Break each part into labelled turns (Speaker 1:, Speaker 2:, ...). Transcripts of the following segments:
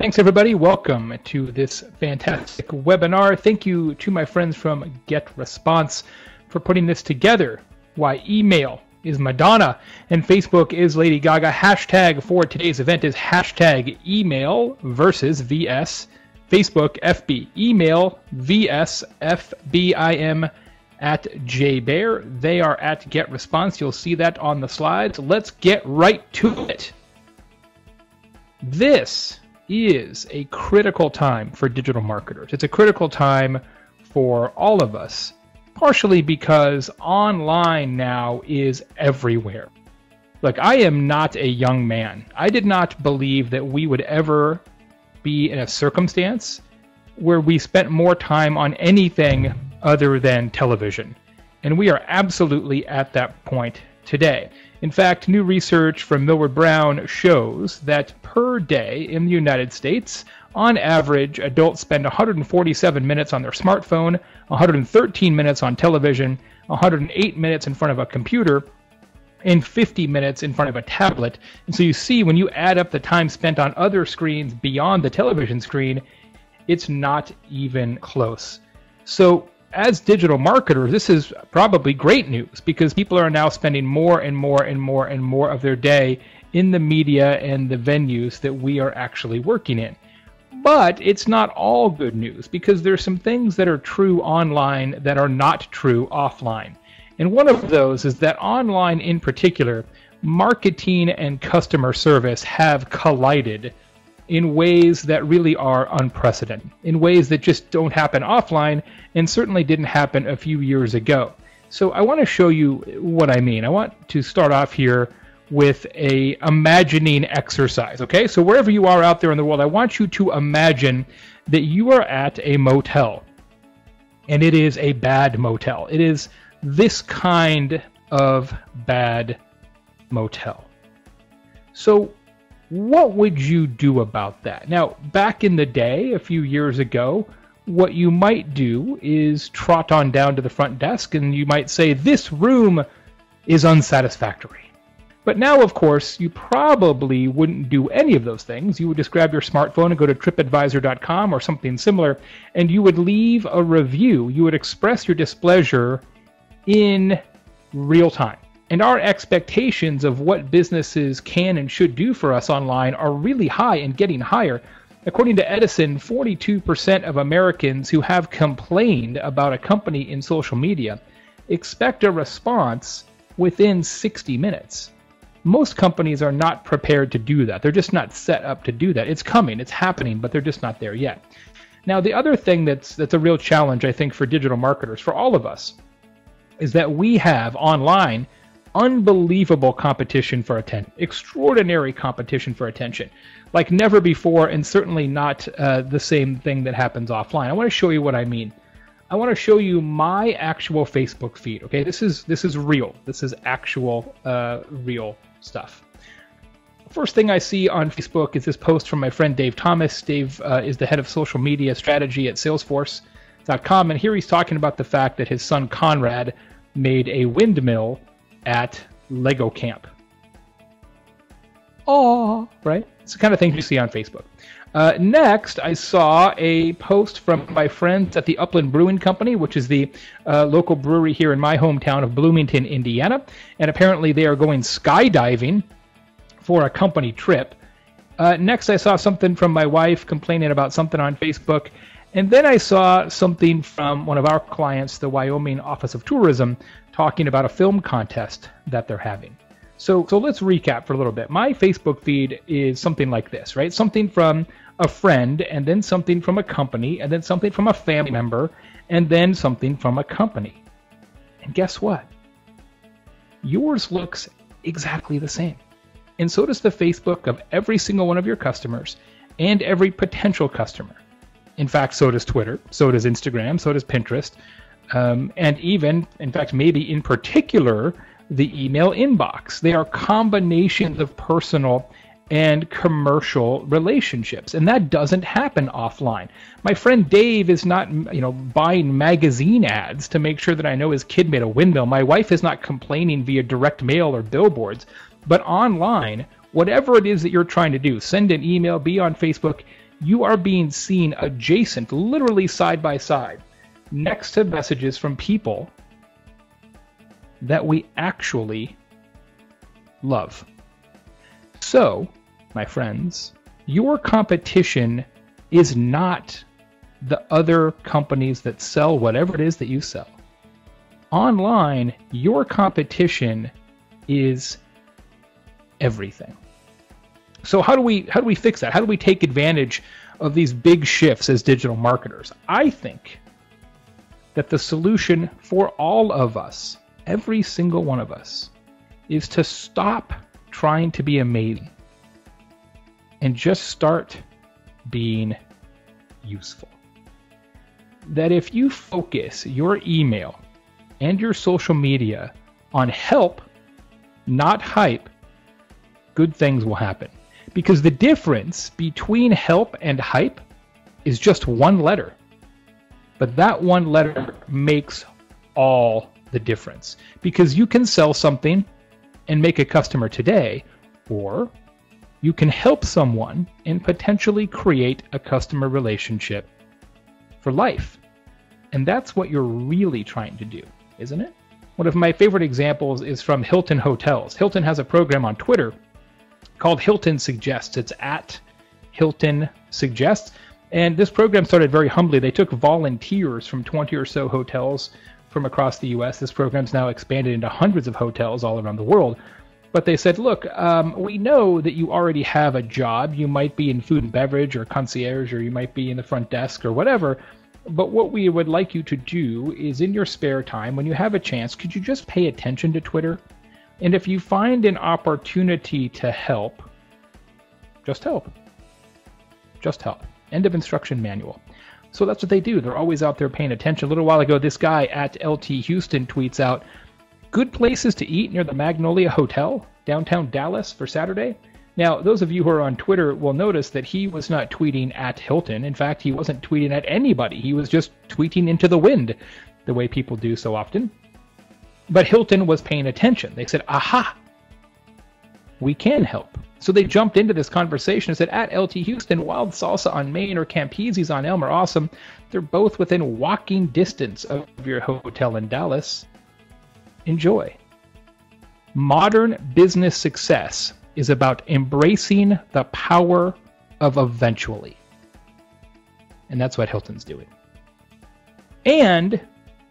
Speaker 1: Thanks, everybody. Welcome to this fantastic webinar. Thank you to my friends from GetResponse for putting this together. Why email is Madonna and Facebook is Lady Gaga. Hashtag for today's event is hashtag email versus VS Facebook FB. Email VS FBIM at Baer. They are at GetResponse. You'll see that on the slides. Let's get right to it. This is a critical time for digital marketers. It's a critical time for all of us, partially because online now is everywhere. Look, I am not a young man. I did not believe that we would ever be in a circumstance where we spent more time on anything other than television. And we are absolutely at that point today. In fact, new research from Millward Brown shows that per day in the United States, on average, adults spend 147 minutes on their smartphone, 113 minutes on television, 108 minutes in front of a computer, and 50 minutes in front of a tablet. And so you see, when you add up the time spent on other screens beyond the television screen, it's not even close. So as digital marketers, this is probably great news because people are now spending more and more and more and more of their day in the media and the venues that we are actually working in. But it's not all good news because there's some things that are true online that are not true offline. And one of those is that online in particular, marketing and customer service have collided in ways that really are unprecedented, in ways that just don't happen offline and certainly didn't happen a few years ago. So I want to show you what I mean. I want to start off here with a imagining exercise, okay? So wherever you are out there in the world, I want you to imagine that you are at a motel, and it is a bad motel. It is this kind of bad motel. So what would you do about that? Now, back in the day, a few years ago, what you might do is trot on down to the front desk and you might say, this room is unsatisfactory. But now, of course, you probably wouldn't do any of those things. You would just grab your smartphone and go to tripadvisor.com or something similar, and you would leave a review. You would express your displeasure in real time. And our expectations of what businesses can and should do for us online are really high and getting higher. According to Edison, 42% of Americans who have complained about a company in social media expect a response within 60 minutes. Most companies are not prepared to do that. They're just not set up to do that. It's coming, it's happening, but they're just not there yet. Now, the other thing that's a real challenge, I think, for digital marketers, for all of us, is that we have online unbelievable competition for attention, extraordinary competition for attention, like never before, and certainly not the same thing that happens offline. I want to show you what I mean. I want to show you my actual Facebook feed. Okay, this is real. This is actual real stuff. First thing I see on Facebook is this post from my friend Dave Thomas. Dave is the head of social media strategy at Salesforce.com, and here he's talking about the fact that his son Conrad made a windmill at Lego Camp. Oh, right? It's the kind of things you see on Facebook. Next, I saw a post from my friends at the Upland Brewing Company, which is the local brewery here in my hometown of Bloomington, Indiana. And apparently they are going skydiving for a company trip. Next, I saw something from my wife complaining about something on Facebook. And then I saw something from one of our clients, the Wyoming Office of Tourism, talking about a film contest that they're having. So let's recap for a little bit. My Facebook feed is something like this, right? Something from a friend, and then something from a company, and then something from a family member, and then something from a company. And guess what? Yours looks exactly the same. And so does the Facebook of every single one of your customers and every potential customer. In fact, so does Twitter, so does Instagram, so does Pinterest, and even, in fact, maybe in particular, the email inbox. They are combinations of personal and commercial relationships, and that doesn't happen offline. My friend Dave is not, buying magazine ads to make sure that I know his kid made a windmill. My wife is not complaining via direct mail or billboards, but online, whatever it is that you're trying to do, send an email, be on Facebook, you are being seen adjacent, literally side by side, next to messages from people that we actually love. So, my friends, your competition is not the other companies that sell whatever it is that you sell. Online, your competition is everything. So how do we fix that? How do we take advantage of these big shifts as digital marketers? I think that the solution for all of us, every single one of us, is to stop trying to be amazing and just start being useful. That if you focus your email and your social media on help, not hype, good things will happen. Because the difference between help and hype is just one letter. But that one letter makes all the difference. Because you can sell something and make a customer today, or you can help someone and potentially create a customer relationship for life. And that's what you're really trying to do, isn't it? One of my favorite examples is from Hilton Hotels. Hilton has a program on Twitter called Hilton Suggests. It's at Hilton Suggests. And this program started very humbly. They took volunteers from 20 or so hotels from across the US. This program's now expanded into hundreds of hotels all around the world. But they said, look, we know that you already have a job. You might be in food and beverage or concierge, or you might be in the front desk or whatever. But what we would like you to do is, in your spare time, when you have a chance, could you just pay attention to Twitter? And if you find an opportunity to help, just help. Just help. End of instruction manual. So that's what they do. They're always out there paying attention. A little while ago, this guy at LT Houston tweets out, good places to eat near the Magnolia Hotel, downtown Dallas, for Saturday. Now, those of you who are on Twitter will notice that he was not tweeting at Hilton. In fact, he wasn't tweeting at anybody. He was just tweeting into the wind, the way people do so often. But Hilton was paying attention. They said, aha, we can help. So they jumped into this conversation and said, at LT Houston, Wild Salsa on Main or Campese's on Elm are awesome. They're both within walking distance of your hotel in Dallas. Enjoy. Modern business success is about embracing the power of eventually. And that's what Hilton's doing. And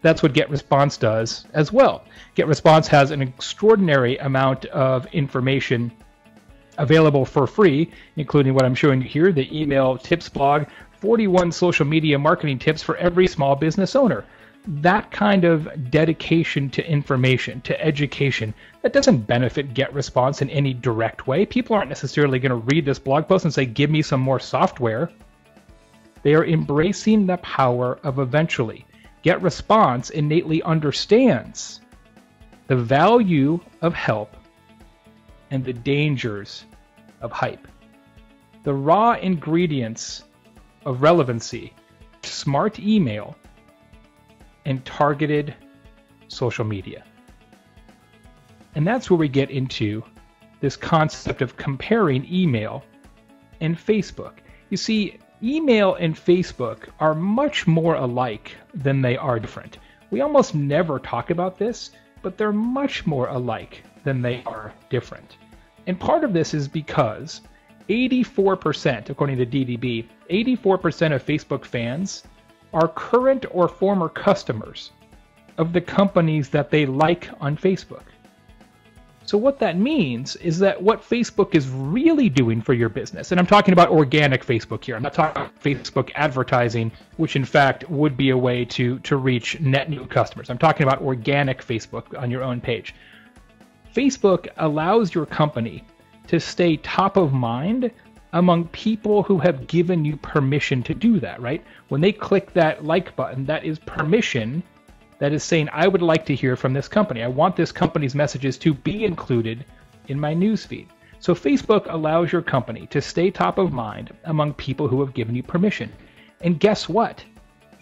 Speaker 1: that's what GetResponse does as well. GetResponse has an extraordinary amount of information available for free, including what I'm showing you here, the email tips blog, 41 social media marketing tips for every small business owner. That kind of dedication to information, to education, that doesn't benefit GetResponse in any direct way. People aren't necessarily going to read this blog post and say, give me some more software. They are embracing the power of eventually. GetResponse innately understands the value of help and the dangers of hype. The raw ingredients of relevancy, smart email, and targeted social media. And that's where we get into this concept of comparing email and Facebook. You see, email and Facebook are much more alike than they are different. We almost never talk about this, but they're much more alike than they are different. And part of this is because 84%, according to DDB, 84% of Facebook fans are current or former customers of the companies that they like on Facebook. So what that means is that what Facebook is really doing for your business, and I'm talking about organic Facebook here, I'm not talking about Facebook advertising, which in fact would be a way to reach net new customers. I'm talking about organic Facebook on your own page. Facebook allows your company to stay top of mind among people who have given you permission to do that, right? When they click that like button, that is permission. That is saying, I would like to hear from this company. I want this company's messages to be included in my newsfeed. So Facebook allows your company to stay top of mind among people who have given you permission. And guess what?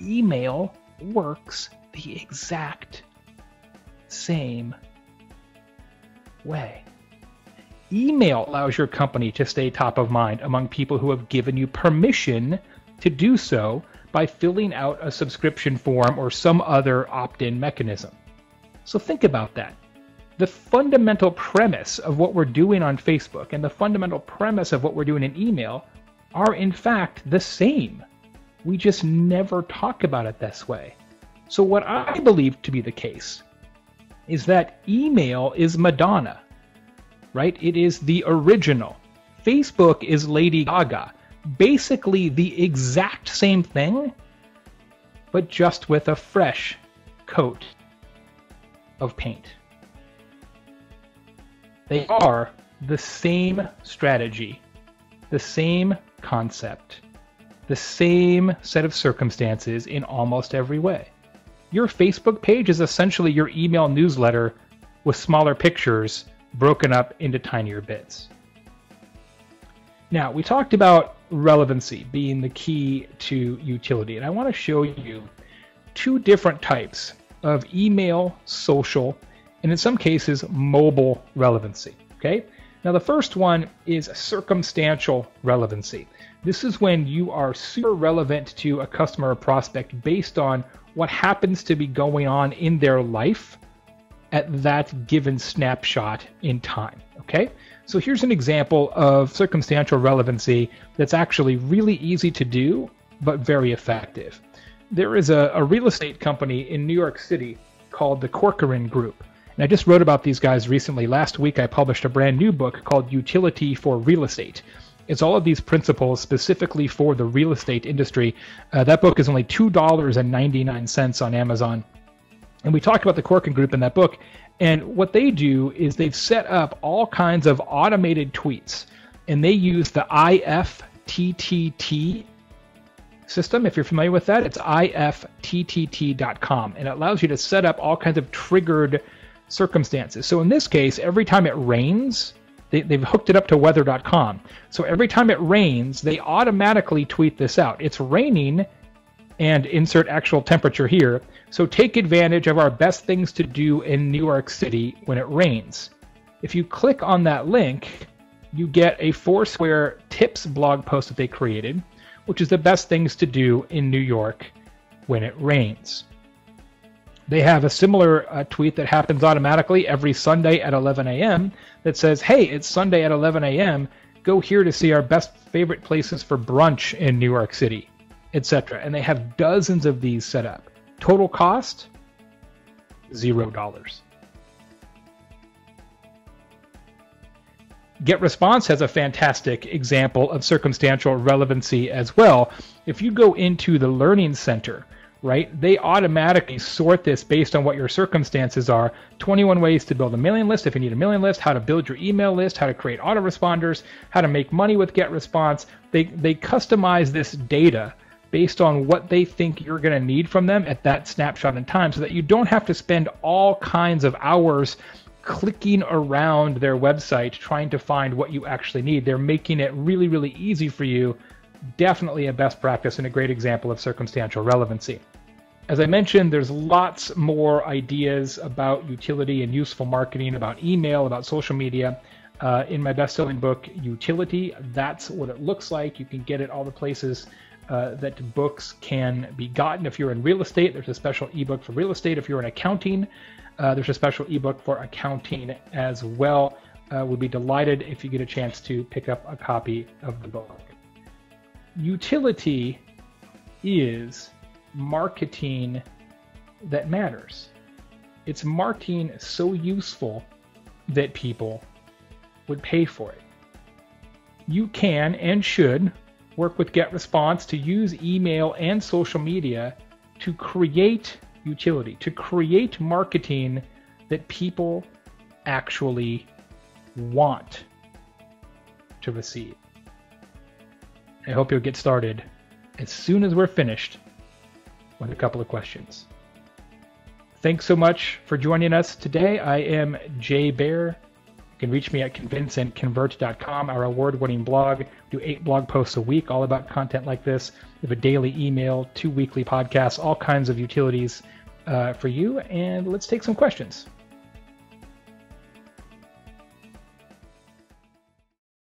Speaker 1: Email works the exact same way. Email allows your company to stay top of mind among people who have given you permission to do so by filling out a subscription form or some other opt-in mechanism. So think about that. The fundamental premise of what we're doing on Facebook and the fundamental premise of what we're doing in email are in fact the same. We just never talk about it this way. So what I believe to be the case is that email is Madonna, right? It is the original. Facebook is Lady Gaga. Basically the exact same thing, but just with a fresh coat of paint. They are the same strategy, the same concept, the same set of circumstances in almost every way. Your Facebook page is essentially your email newsletter with smaller pictures broken up into tinier bits. Now, we talked about relevancy being the key to utility, and I want to show you two different types of email, social, and in some cases, mobile relevancy. Okay? Now, the first one is circumstantial relevancy. This is when you are super relevant to a customer or prospect based on what happens to be going on in their life at that given snapshot in time. Okay? So here's an example of circumstantial relevancy that's actually really easy to do, but very effective. There is a real estate company in New York City called the Corcoran Group. And I just wrote about these guys recently. Last week I published a brand new book called Utility for Real Estate. It's all of these principles specifically for the real estate industry. That book is only $2.99 on Amazon. And we talked about the Corcoran Group in that book. And what they do is they've set up all kinds of automated tweets. And they use the IFTTT system. If you're familiar with that, it's IFTTT.com. And it allows you to set up all kinds of triggered circumstances. So in this case, every time it rains, they've hooked it up to weather.com. So every time it rains, they automatically tweet this out. It's raining, and insert actual temperature here. So take advantage of our best things to do in New York City when it rains. If you click on that link, you get a Foursquare tips blog post that they created, which is the best things to do in New York when it rains. They have a similar tweet that happens automatically every Sunday at 11 a.m. that says, hey, it's Sunday at 11 a.m. Go here to see our best favorite places for brunch in New York City, etc. And they have dozens of these set up. Total cost, $0. GetResponse has a fantastic example of circumstantial relevancy as well. If you go into the Learning Center, right, they automatically sort this based on what your circumstances are. 21 ways to build a mailing list if you need a mailing list, how to build your email list, how to create autoresponders, how to make money with GetResponse. They customize this data based on what they think you're going to need from them at that snapshot in time, so that you don't have to spend all kinds of hours clicking around their website trying to find what you actually need. They're making it really, really easy for you. Definitely a best practice and a great example of circumstantial relevancy. As I mentioned, there's lots more ideas about utility and useful marketing, about email, about social media in my best-selling book, Utility. That's what it looks like. You can get it all the places that books can be gotten. If you're in real estate, there's a special ebook for real estate. If you're in accounting, there's a special ebook for accounting as well. Would be delighted if you get a chance to pick up a copy of the book. Utility is marketing that matters. It's marketing so useful that people would pay for it. You can and should work with GetResponse to use email and social media to create utility, to create marketing that people actually want to receive. I hope you'll get started as soon as we're finished with a couple of questions. Thanks so much for joining us today. I am Jay Baer. You can reach me at convinceandconvert.com, our award-winning blog. We do 8 blog posts a week, all about content like this. We have a daily email, 2 weekly podcasts, all kinds of utilities for you. And let's take some questions.